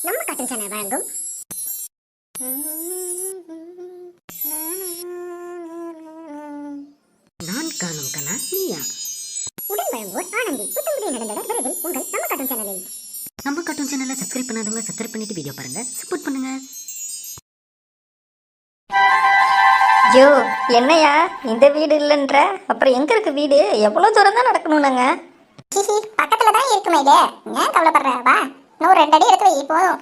நம்ம காட்டும் சேனல் வழங்கும் நான் காணும் கனா நீயா உடன் வழங்குவோர் ஆனந்தி. புத்தம்புதிய நடந்தத விரைவில் உங்கள் நம்ம காட்டும் சேனலில். நம்ம காட்டும் சேனலை சப்ஸ்கிரைப் பண்ணாதவங்க சப்ஸ்கிரைப் பண்ணிட்டு வீடியோ பாருங்க, சப்போர்ட் பண்ணுங்க. ஐயோ என்னையா இந்த வீடு இல்லைன்ற, அப்புறம் எங்க இருக்கு வீடு? எவ்வளவு தூரம் தான் நடக்கணும் நாங்க? ஹிஹி, பக்கத்துல தான் இருக்குமே இது. ஏன் கவலைப்படுற? வா, இன்னும் 2 அடி எடுத்து வை போதும்.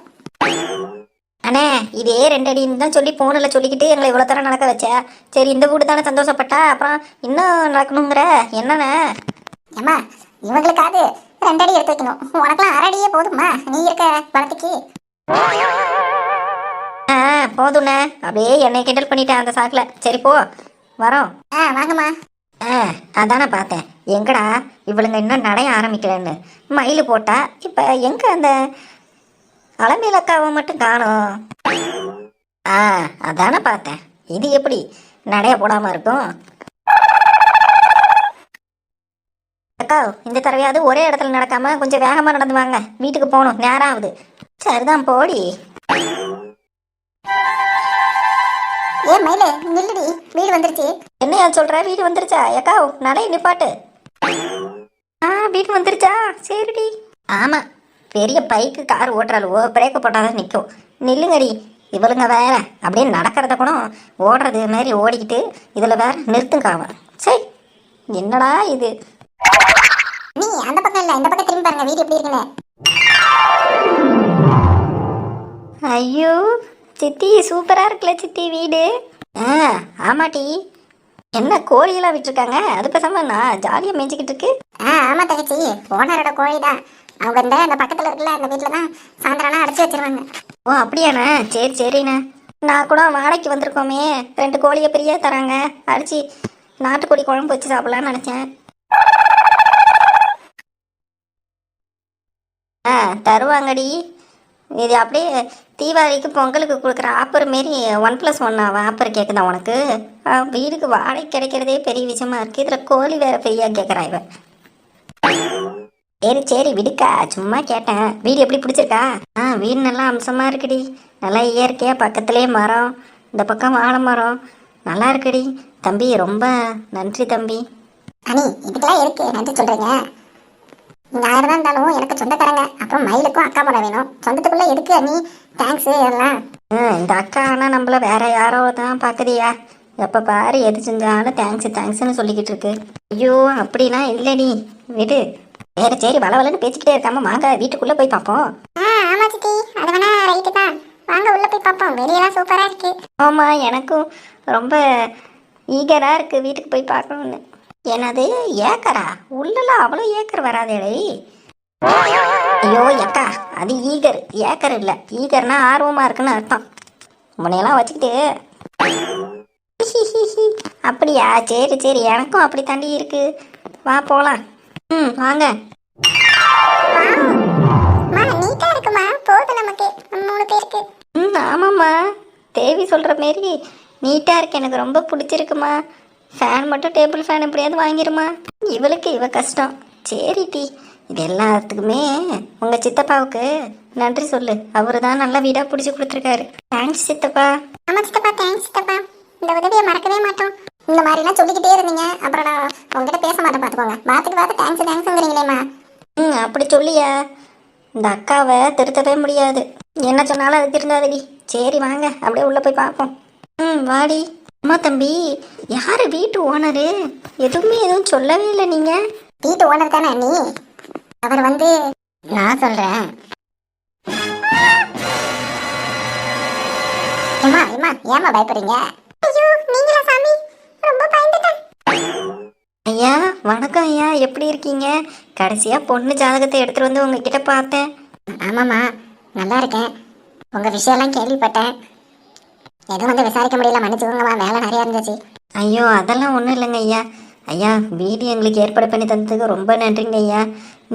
அண்ணே இதே 2 அடின்னு தான் சொல்லி போன்ல சொல்லிக்கிட்டு எங்களை இவ்வளவு தூரம் நடக்க வச்ச. சரி இந்த வீடு தானே சந்தோஷப்பட்டா, அப்புறம் இன்னும் நடக்கணுங்கிற என்னண்ணே? ஏம்மா, இவங்களுக்காவது 2 அடி எடுத்து வைக்கணும். உனக்கெல்லாம் 1 அடியே போதுமா நீ இருக்க பணத்துக்கு? போதுண்ணே, அப்படியே என்னை கிண்டல் பண்ணிட்டேன் அந்த சாக்கில். சரி போ வரோம். வாங்கம்மா. அதானே பார்த்தேன், எங்கடா இவளுங்க இன்னும் நடைய ஆரம்பிக்கலன்னு மயில் போட்டா. இப்போ எங்க அந்த அலமேல் அக்காவை மட்டும் காணும். அதானே பார்த்தேன், இது எப்படி நடைய போடாம இருக்கும்? அக்கா இந்த தடவையாவது ஒரே இடத்துல நடக்காம கொஞ்சம் வேகமா நடந்து வாங்க, வீட்டுக்கு போகணும், நேரம் ஆகுது. சரிதான் போடி. ஏ மயிலே, நில்லுடி, வீடு வந்துருச்சு. என்னையா சொல்ற? வீடு வந்துருச்சா? ஏக்கா நடை நிப்பாட்டு. வீடு வந்துருச்சா? சரிடி. ஆமா, பெரிய பைக்கு கார் ஓட்டுறாளுவோ, பிரேக்கு போட்டாதான் நிற்கும். நில்லுங்கடி. இவளுங்க வேற அப்படியே நடக்கிறத கூட ஓடுறது மாதிரி ஓடிக்கிட்டு இதில் வேற நிறுத்துங்காம. சரி என்னடா இது? நீ அந்த பக்கம் இல்லை, இந்த பக்கம் திரும்பி பாருங்க, வீடு எப்படி இருக்குன்னு. ஐயோ சித்தி, சூப்பரா இருக்குல்ல சித்தி வீடு. ஆமாட்டி. என்ன கோழியெல்லாம் விட்டுருக்காங்க? அது பேசாம நான் ஜாலியாக மேய்ச்சிக்கிட்டு இருக்கு. ஆமா தங்கச்சி, ஓனரோட கோழி தான். அவங்க அந்த பக்கத்துல இருக்குல்ல, அந்த வீட்டுல தான் சாயந்தரம்லாம் அடைச்சி வச்சிருவாங்க. ஓ அப்படியாண்ணா, சரி சரிண்ணா. நான் கூட வாடகைக்கு வந்திருக்கோமே, 2 கோழியை பிரியா தராங்க, அடிச்சு நாட்டுக்கோழி குழம்பு வச்சு சாப்பிடலான்னு நினச்சேன். தருவாங்கடி. இது அப்படியே தீபாவளிக்கு பொங்கலுக்கு கொடுக்குற ஆப்பர் மாரி 1+1 ஆப்பர் கேட்குதா உனக்கு? வீடுக்கு வாடகை கிடைக்கிறதே பெரிய விஷயமா இருக்குது, இதில் கோழி வேற ஃப்ரீயா கேட்குறா இவ. சரி சரி விடுக்கா, சும்மா கேட்டேன். வீடு எப்படி பிடிச்சிருக்கா? வீடு நல்லா அம்சமாக இருக்குடி, நல்லா இயற்கையாக, பக்கத்துலேயே மரம், இந்த பக்கம் வாழை மரம், நல்லா இருக்குடி. தம்பி ரொம்ப நன்றி தம்பி. அனி, இதுக்கெல்லாம் இருக்கு நன்றி சொல்றீங்க? நீங்க 1000 தான் இருந்தாலும் எனக்கு சொந்தக்காரங்க, அப்புறம் மயிலுக்கும் அக்கா போட வேணும். சொந்தத்துக்குள்ள எதுக்கு அனி தேங்க்ஸ் எல்லாம்? இந்த அக்கா ஆனால் நம்மள வேற யாரோ தான் பார்க்குதியா, எப்போ பாரு எது செஞ்சாலும் தேங்க்ஸ் தேங்க்ஸ்ன்னு சொல்லிக்கிட்டு இருக்கு. ஐயோ அப்படிலாம் இல்லடி, விடு. சரி சரி வளவலன்னு பேசிக்கிட்டே இருக்காம வாங்க வீட்டுக்குள்ளே போய் பார்ப்போம். ஆமா சித்தி, அது வேணா ரைட்டு தான். வாங்க உள்ள போய் பார்ப்போம், வெளியெல்லாம் சூப்பரா இருக்கு. ஆமாம், எனக்கும் ரொம்ப ஈகராக இருக்குது வீட்டுக்கு போய் பார்க்கணுன்னு. என்னது ஏக்கரா? உள்ளலாம் அவ்வளோ ஏக்கர் வராதேடே. ஐயோ அக்கா, அது ஈகர், ஏக்கர் இல்லை. ஈகர்னா ஆர்வமாக இருக்குன்னு அர்த்தம். முனையெல்லாம் வச்சுக்கிட்டு. அப்படியா? சரி சரி, எனக்கும் அப்படி தாண்டி இருக்கு. வா போகலாம். வாங்க. நீட்டா இருக்குமா? போதும் நமக்கு 3 பேருக்கு. ஆமாம்மா, தேவி சொல்கிற மாரி நீட்டாக இருக்கு, எனக்கு ரொம்ப பிடிச்சிருக்குமா. ஃபேன் மட்டும் டேபிள் ஃபேன் எப்படியாவது வாங்கிருமா. இவளுக்கு இவ கஷ்டம். சரி டி, இது எல்லாத்துக்குமே உங்கள் சித்தப்பாவுக்கு நன்றி சொல்லு. அவரு தான் நல்ல வீடாக பிடிச்சி கொடுத்துருக்காரு. தேங்க்ஸ் சித்தப்பா. ஆமா சித்தப்பா, தேங்க்ஸ் சித்தப்பா. இந்த உதவியை மறக்கவே மாட்டோம். இந்த மாதிரிலாம் சொல்லிக்கிட்டே இருந்தீங்க, அப்புறம் நான் உங்ககிட்ட பேச மாட்டேன் பார்த்துக்கோங்க. பார்த்து தேங்க்ஸ் தேங்க்ஸுங்கிறீங்களேம்மா. அப்படி சொல்லியா? இந்த அக்காவை திருத்தவே முடியாது, என்ன சொன்னாலும் அது திருந்தாதடி. சரி வாங்க அப்படியே உள்ளே போய் பார்ப்போம். வாடி. அம்மா தம்பி, யாரு வீட்டு ஓனரு? எதுவும் சொல்லவே இல்லை நீங்க. வீட்டு ஓனர் தானே நீ? அவர் நான் சொல்றேன். ஏமா பயப்படுறீங்க? ஐயோ நீங்களா சாமி, ரொம்ப பயந்துட்டேன். ஐயா வணக்கம் ஐயா, எப்படி இருக்கீங்க? கடைசியா பொண்ணு ஜாதகத்தை எடுத்துட்டு வந்து உங்ககிட்ட பார்த்தேன். ஆமாம்மா, நல்லா இருக்கேன். உங்க விஷயம்லாம் கேள்விப்பட்டேன். எதுவும் விசாரிக்க முடியல, மன்னிச்சுக்கோங்கம்மா, வேலை நிறையா இருந்துச்சு. ஐயோ அதெல்லாம் ஒன்றும் இல்லைங்க ஐயா. ஐயா வீடு எங்களுக்கு ஏற்பாடு பண்ணி தந்ததுக்கு ரொம்ப நன்றிங்க ஐயா.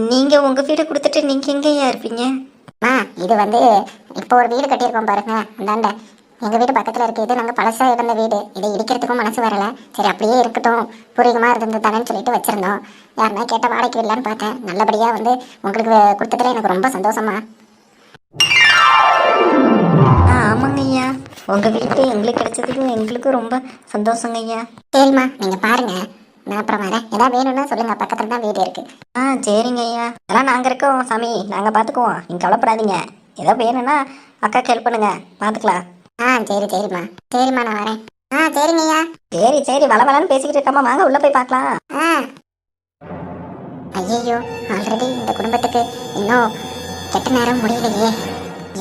நீங்கள் உங்கள் வீடு கொடுத்துட்டு நீங்கள் எங்கே ஐயா இருப்பீங்க? இது இப்போ ஒரு வீடு கட்டியிருக்கோம் பாருங்க, அந்தாண்ட எங்கள் வீடு பக்கத்தில் இருக்குது. இது நாங்கள் பழசாக இருந்த வீடு, இதை இடிக்கிறதுக்கும் மனசு வரலை. சரி அப்படியே இருக்கட்டும், பூர்வீகமாக இருந்தது தானேன்னு சொல்லிட்டு வச்சுருந்தோம். யாருன்னா கேட்ட வாடகைக்கு விடலான்னு பார்த்தேன். நல்லபடியாக உங்களுக்கு கொடுத்ததுல எனக்கு ரொம்ப சந்தோஷமா. ஆமாங்க ஐயா, உங்கள் வீட்டு எங்களுக்கு கிடைச்சதுக்கும் எங்களுக்கும் ரொம்ப சந்தோஷங்க ஐயா. சரிம்மா நீங்கள் பாருங்க, நான் அப்புறம் வரேன். ஏதாவது வேணும்னா சொல்லுங்க, பக்கத்தில் தான் வீடு இருக்கு. சரிங்க ஐயா, அதெல்லாம் நாங்கள் இருக்கோம் சாமி, நாங்கள் பார்த்துக்குவோம், நீங்கள் கவலைப்படாதீங்க. ஏதோ வேணும்னா அக்காக்கு ஹெல்ப் பண்ணுங்க, பார்த்துக்கலாம். சரிம்மா. சரிம்மா நான் வரேன். சரிங்க ஐயா. சரி வளவலன்னு பேசிக்கிட்டு இருக்காம வாங்க உள்ளே போய் பார்க்கலாம். ஐயோ, ஆல்ரெடி இந்த குடும்பத்துக்கு இன்னும் கெட்ட நேரம் முடியலையே.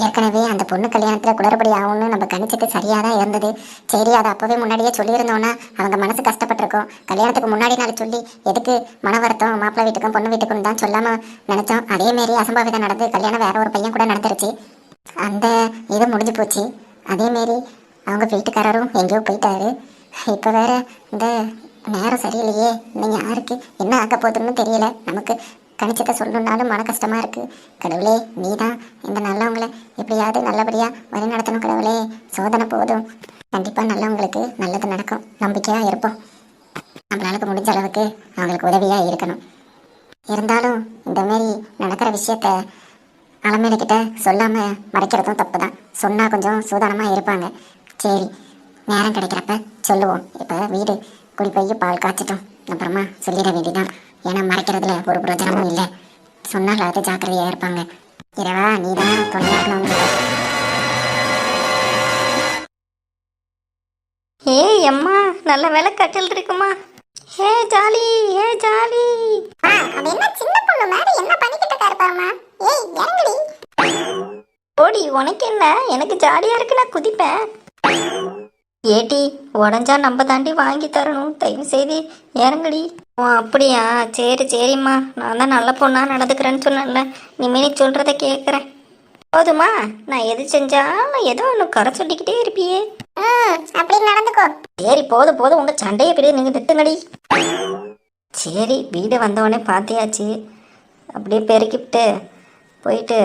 ஏற்கனவே அந்த பொண்ணு கல்யாணத்தில் குளறுபடி ஆகும்னு நம்ம கணிச்சது சரியாக தான் இருந்தது. சரி, அதை அப்போவே முன்னாடியே சொல்லியிருந்தோன்னா அவங்க மனசு கஷ்டப்பட்டிருக்கோம். கல்யாணத்துக்கு முன்னாடி நாள் சொல்லி எதுக்கு மன வருத்தம், மாப்பிள்ளை வீட்டுக்கும் பொண்ணு வீட்டுக்கும் தான் சொல்லாமல் நினச்சோம். அதேமாரி அசம்பாவிதம் நடந்து கல்யாணம் வேற ஒரு பையன் கூட நடந்துருச்சு. அந்த இது முடிஞ்சு போச்சு. அதேமாரி அவங்க வீட்டுக்காரரும் எங்கேயோ போயிட்டாரு. இப்போ வேற இந்த நேரம் சரியில்லையே. இன்னும் யாருக்கு என்ன ஆக்க போகுதுன்னு தெரியல. நமக்கு கணிச்சத்தை சொல்லணுன்னாலும் மன கஷ்டமாக இருக்குது. கடவுளே, நீ தான் இந்த நல்லவங்களை எப்படியாவது நல்லபடியாக வழி நடத்தணும். கடவுளே, சோதனை போதும், கண்டிப்பாக நல்லவங்களுக்கு நல்லது நடக்கும். நம்பிக்கையாக இருப்போம். நம்மளால முடிஞ்ச அளவுக்கு அவங்களுக்கு உதவியாக இருக்கணும். இருந்தாலும் இந்தமாரி நடக்கிற விஷயத்த அலமேலுக்கிட்ட சொல்லாமல் மறைக்கிறதும் தப்பு தான். சொன்னால் கொஞ்சம் சூதானமாக இருப்பாங்க. சரி, நேரம் கிடைக்கிறப்ப சொல்லுவோம். இப்போ வீடு குடி போய் பால் காய்ச்சிட்டோம், அப்புறமா சொல்லிட வேண்டியதான். ஏன்னா மறைக்கிறதுல ஒரு பிரயோஜனமும் இல்லை. சொன்னால் அது ஜாக்கிரதையாக இருப்பாங்க. இரவா நீ தான் தொண்டை இருக்கணும். ஏய் அம்மா, நல்ல வேலை கட்டில் இருக்குமா. ஏ ஜாலி. அது என்ன சின்ன பொண்ணு மாதிரி என்ன பண்ணிக்கிட்டு இருப்பாருமா? ஏய் இறங்குடி. ஓடி, உனக்கு என்ன? எனக்கு ஜாலியாக இருக்கு, நான் குதிப்பேன். ஏட்டி, உடஞ்சா நம்ம தாண்டி வாங்கி தரணும், தயவு செய்து இறங்குடி. ஓ அப்படியா, சரிம்மா, நான் தான் நல்ல பொண்ணா நடந்துக்கிறேன்னு சொன்னேன்ல, இனிமே நீ சொல்கிறத கேட்குறேன். போதுமா? நான் எது செஞ்சாலும் ஏதோ ஒன்று குறை சொல்லிக்கிட்டே இருப்பியே. அப்படி நடந்துக்கோ. சரி, போதும் உங்கள் சண்டையை விட நீங்கள் திட்டுங்கடி. சரி, வீடு வந்தவொடனே பார்த்தியாச்சு. அப்படியே பெருக்கிவிட்டு போயிட்டு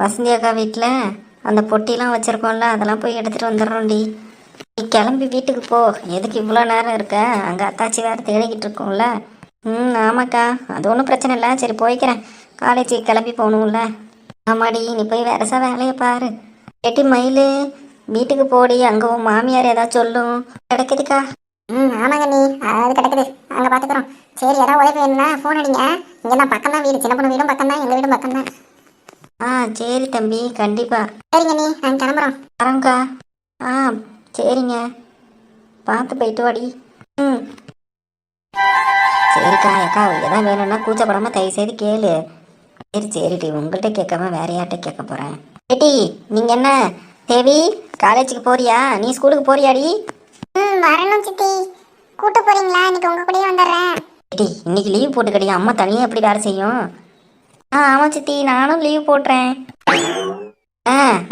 வசந்தி அக்கா வீட்டில் அந்த பொட்டிலாம் வச்சுருக்கோம்ல, அதெல்லாம் போய் எடுத்துகிட்டு வந்துடுறோண்டி. நீ கிளம்பி வீட்டுக்கு போ. எதுக்கு இவ்வளோ நேரம் இருக்க? அங்கே அத்தாச்சி வேறு தேடிக்கிட்டு இருக்கோம்ல. ஆமாக்கா, அது ஒன்றும் பிரச்சனை இல்லை. சரி போய்க்கிறேன், காலேஜுக்கு கிளம்பி போகணும்ல. ஆமாடி, நீ போய் வேறசா வேலையை பாரு. எட்டி மயில், வீட்டுக்கு போடி. அங்கே உன் மாமியார் ஏதாவது சொல்லும். கிடைக்குதுக்கா? ஆமாங்க, நீ அது கிடைக்குது, அங்கே பார்த்துக்குறோம். சரி, ஏதாவது உதவி வேணும்னா ஃபோன் அடிங்க. இங்கே தான் பக்கம் தான் வீடு, சின்ன பொண்ணு வீடும் பக்கம் தான், எங்கள் வீடும் பக்கம் தான். சரி தம்பி, கண்டிப்பா. சரிங்க, நீ நாங்கள் கிளம்புறோம். வரேங்க்கா. சரிங்க, பார்த்து போயிட்டு வாடி. சரிக்கா. அக்கா எதாவது வேணும்னா கூச்சப்படாமல் தயவு செய்து கேளு. சரிடி, உங்கள்கிட்ட கேட்காம வேற யார்கிட்ட கேட்க போகிறேன். ஏட்டி, நீங்கள் என்ன தேவி காலேஜுக்கு போறியா? நீ ஸ்கூலுக்கு போறியாடி? வரணும் சித்தி. கூட்டு போறீங்களா? இன்னைக்கு உங்க கூடயே வந்துடுறேன். ஏட்டி, இன்னைக்கு லீவ் போட்டுக்கடி. அம்மா தனியாக எப்படி வேலை செய்யும்? ஆமாம் சித்தி, நானும் லீவ் போட்டுறேன்.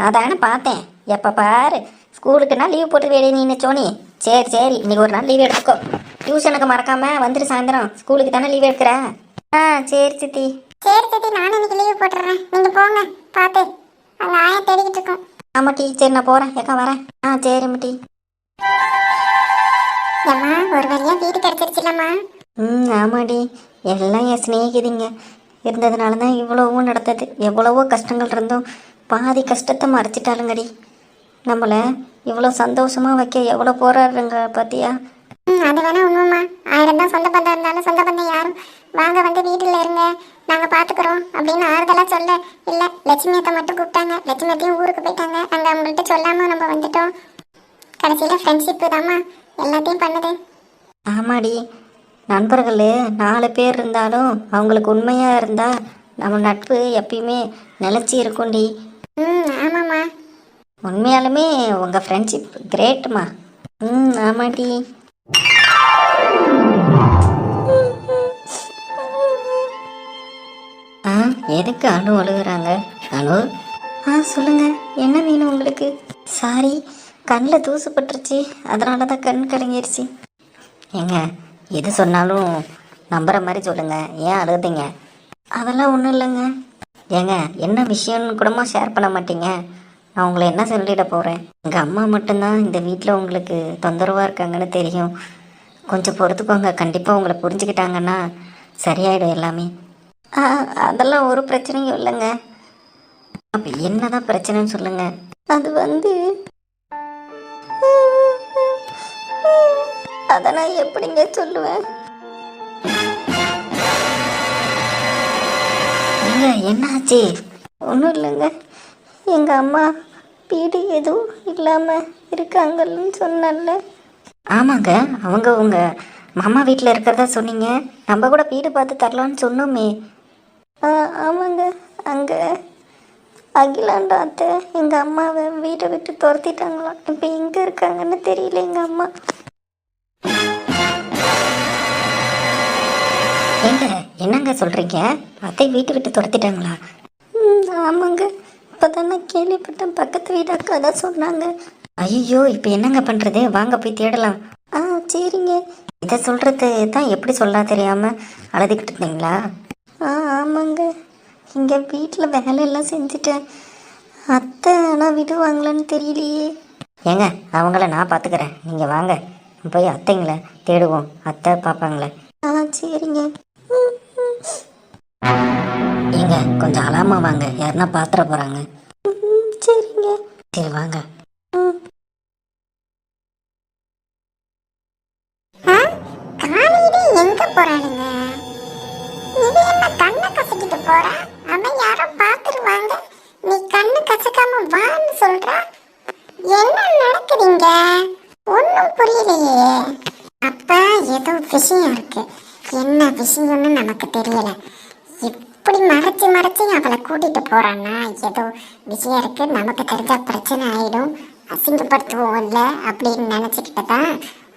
அதானே பார்த்தேன். எப்போ பாரு ஸ்கூலுக்குன்னா லீவ் போட்டு வேடி நீ சோனி. சரி, இன்னைக்கு ஒரு நாள் லீவ் எடுத்துக்கோ. டியூஷனுக்கு மறக்காம வந்துட்டு சாயந்தரம். ஸ்கூலுக்கு தானே லீவ் எடுக்கிற? சரி சித்தி. நானும் இன்னைக்கு லீவ் போட்டுறேன். நீங்க போங்க, பார்த்து அங்கே ஆயா தேடிக்கிட்டு இருக்கோம். ஆமாம் டீ, சரி நான் போகிறேன். ஏக்கா வரேன். சரி டீ. ஏம்மா, ஒரு வழியா வீடு கிடைச்சிருச்சுலம்மா. ஆமாடி, எல்லாம் என் சிநேகிதிங்க இருந்ததுனால தான் இவ்வளவும் நடந்தது. எவ்வளவோ கஷ்டங்கள் இருந்தும் பாதி கஷ்டத்தை மறைச்சிட்டாலுங்கடி. நம்மளை இவ்வளோ சந்தோஷமாக வைக்க எவ்வளோ போராடுறங்க பார்த்தியா? அது வேணா உண்மைம்மா. 1000 தான் சொந்த பந்தம் இருந்தாலும் சொந்த பந்தம் யாரும் வாங்க வந்து வீட்டில் இருங்க, நாங்கள் பார்த்துக்குறோம் அப்படின்னு ஆறுதலாக சொல்ல இல்லை. லட்சுமி அத்தை மட்டும் கூப்பிட்டாங்க. லட்சுமி அத்தையும் ஊருக்கு போயிட்டாங்க. அங்கே அவங்கள்ட்ட சொல்லாமல் நம்ம வந்துட்டோம். கடைசியில் ஃப்ரெண்ட்ஷிப்பு தாம்மா எல்லாத்தையும் பண்ணுது. ஆமாடி, நண்பர்கள் 4 பேர் இருந்தாலும் அவங்களுக்கு உண்மையாக இருந்தால் நம்ம நட்பு எப்பயுமே நிலச்சி இருக்கும்டி. ஆமாம்மா, உண்மையாலுமே உங்கள் ஃப்ரெண்ட்ஷிப் கிரேட்டுமா. ஆமாடி. எதுக்கு அணு அழுகுறாங்க? அணு, சொல்லுங்க, என்ன வேணும் உங்களுக்கு? சாரி, கண்ணில் தூசு பட்டுருச்சு, அதனால தான் கண் கலங்கிருச்சு. ஏங்க, எது சொன்னாலும் நம்புற மாதிரி சொல்லுங்க, ஏன் அழுகுறீங்க? அதெல்லாம் ஒன்றும் இல்லைங்க. ஏங்க, என்ன விஷயம்னு கூடமா ஷேர் பண்ண மாட்டீங்க? நான் உங்களை என்ன சொல்லிட போகிறேன்? எங்கள் அம்மா மட்டும்தான் இந்த வீட்டில் உங்களுக்கு தொந்தரவாக இருக்காங்கன்னு தெரியும். கொஞ்சம் பொறுத்துக்கோங்க. கண்டிப்பாக உங்களை புரிஞ்சுக்கிட்டாங்கன்னா சரியாயிடும் எல்லாமே. அதெல்லாம் ஒரு பிரச்சனையும் இல்லைங்க. அப்போ என்ன தான் பிரச்சனைன்னு சொல்லுங்கள். அது வந்து அதை நான் எப்படிங்க சொல்லுவேன்? ஏங்க என்னாச்சு? ஒன்றும் இல்லைங்க, எங்கள் அம்மா வீடு எதுவும் இல்லாமல் இருக்காங்கன்னு சொன்னல. ஆமாங்க, அவங்க உங்கள் மாமா வீட்டில் இருக்கிறதா சொன்னீங்க. நம்ம கூட வீடு பார்த்து தரலான்னு சொன்னோமே. ஆமாங்க, அங்கே அகிலாண்டா அத்தை எங்கள் அம்மாவை வீட்டை விட்டு துரத்திட்டாங்களாம். இப்போ எங்கே இருக்காங்கன்னு தெரியல எங்கள் அம்மா. ஏங்க என்னங்க சொல்கிறீங்க? அத்தை வீட்டை விட்டு துரத்திட்டாங்களா? ஆமாங்க, இப்போ தானே கேள்விப்பட்டேன். பக்கத்து வீடு அக்கா தான் சொன்னாங்க. ஐயோ, இப்போ என்னங்க பண்ணுறது? வாங்க போய் தேடலாம். சரிங்க. இதை சொல்கிறது தான் எப்படி சொல்ல தெரியாமல் அழுதுகிட்டு இருந்தீங்களா? ஆமாங்க, இங்கே வீட்டில் வேலையெல்லாம் செஞ்சுட்டேன். அத்தை ஆனால் விடுவாங்களான்னு தெரியலையே. ஏங்க அவங்கள நான் பார்த்துக்கிறேன், நீங்கள் வாங்க போய் அத்தைங்களை தேடுவோம். அத்தை பார்ப்பாங்களே. சரிங்க. ஏங்க கொஞ்சம் அழாம வாங்க, யாருன்னா பாத்திர போகிறாங்க. சரிங்க. சரி வாங்க. காலையில எங்க போறானுங்க? இது என்ன கண்ணை கசக்கிட்டு போறா? அவன் யாரோ பாத்துருவாங்க. நீ கண்ணு கசக்காம வான்னு சொல்ற. என்ன நடக்குதுங்க? ஒன்னும் புரியலையே. அப்ப ஏதோ விஷயம் இருக்கு. என்ன விஷயம்னு நமக்கு தெரியல. இப்படி மறைச்சு மறைச்சு அவளை கூட்டிட்டு போறான்னா ஏதோ விஷயம் இருக்கு. நமக்கு தெரிஞ்சா பிரச்சனை ஆயிடும், அசிங்கப்படுத்துவோம் இல்ல அப்படின்னு நினைச்சுக்கிட்டு தான்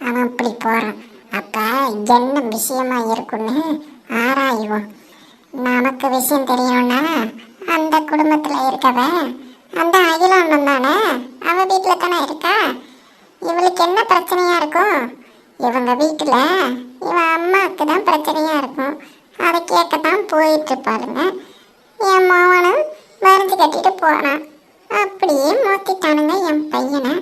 அவன் இப்படி போறான். அப்ப என்ன விஷயமா இருக்குன்னு ஆராயுவோம். நமக்கு விஷயம் தெரியணும்னா அந்த குடும்பத்துல இருக்கவ அந்த அகிலாண்டம் தானே, அவ வீட்டுல தானே இருக்கா. இவளுக்கு என்ன பிரச்சனையா இருக்கும்? இவங்க வீட்டுல இவன் அம்மாவுக்கு தான் பிரச்சனையா இருக்கும். அதை கேட்கத்தான் போயிட்டு இருப்பாருங்க. என் மாவனும் மருந்து கட்டிட்டு போனான். அப்படியே மோத்திட்டானுங்க என் பையனை.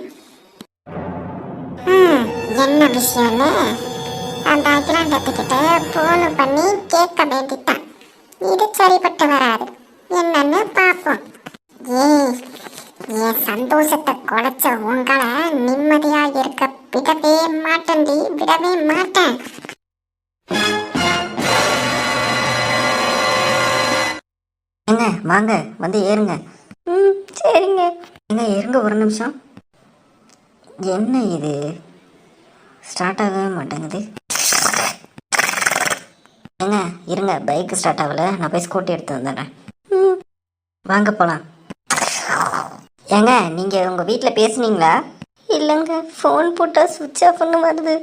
என்ன விஷயம்னு அந்த அகிலாண்டத்துக்கிட்ட போன் பண்ணி கேட்க வேண்டித்தான். இது சரிப்பட்டு வராது. என்னன்னு பார்ப்போம். என் சந்தோஷத்தை குலைச்ச உங்களை நிம்மதியா இருக்க விடவே மாட்டேன்டி, விடவே மாட்டேன். ஏங்க வாங்க வந்து ஏறுங்க. சரிங்க. ஏங்க ஏறுங்க ஒரு நிமிஷம். என்ன இது ஸ்டார்ட் ஆகவே மாட்டேங்குது? ஏங்க இருங்க, பைக் ஸ்டார்ட் ஆகல, நான் போய் ஸ்கூட்டி எடுத்து வந்துடுறேன். வாங்க போகலாம். ஏங்க நீங்கள் உங்கள் வீட்டில் பேசுனீங்களா? இல்லைங்க, ஃபோன் போட்டால் சுவிட்ச் ஆஃப்னு வருது.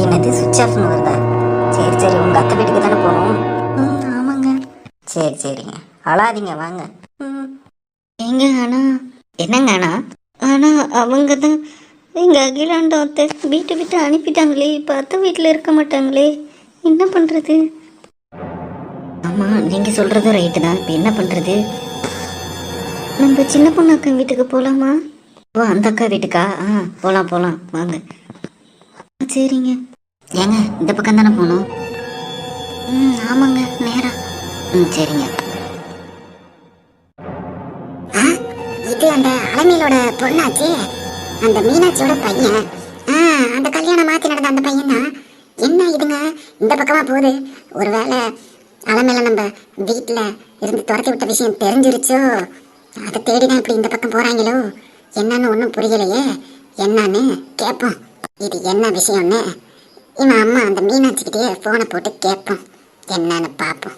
என்னது சுவிட்ச் ஆஃப்னு வருதா? சரி சரி, உங்கள் அத்தை வீட்டுக்கு தானே போகணும்? ஆமாங்க. சரி சரிங்க, அழாதீங்க வாங்க. ஏங்க ஆனால் என்னங்க ஆனால் அவங்க தான் எங்கள் அகிலாண்டம் அத்தை வீட்டை விட்டு அனுப்பிட்டாங்களே. இப்போ அத்தை வீட்டில் இருக்க மாட்டாங்களே, என்ன பண்ணுறது? ஆமாம், நீங்கள் சொல்கிறதும் ரைட்டு தான். இப்போ என்ன பண்ணுறது? நம்ம சின்ன பொண்ணு அக்கா வீட்டுக்கு போகலாமா? ஓ அந்த அக்கா வீட்டுக்கா? போகலாம் வாங்க. சரிங்க. ஏங்க இந்த பக்கம் தானே போகணும்? ஆமாங்க, நேரா. சரிங்க. இது அந்த அலமேலோட பொண்ணாச்சு, அந்த மீனாட்சியோட பையன். அந்த கல்யாணம் மாத்தி நடந்த அந்த பையன் தான். என்ன இதுங்க இந்த பக்கமா போகுது? ஒருவேளை அலமேல நம்ம வீட்டுல இருந்து துரத்தி விட்ட விஷயம் தெரிஞ்சிருச்சோ? அதை தேடிதான் இப்படி இந்த பக்கம் போறாங்களோ? என்னன்னு ஒன்றும் புரியலையே. என்னன்னு கேட்போம். இது என்ன விஷயம்னு இவன் அம்மா அந்த மீனாட்சிக்கிட்டே போனை போட்டு கேட்போம். என்னன்னு பார்ப்போம்.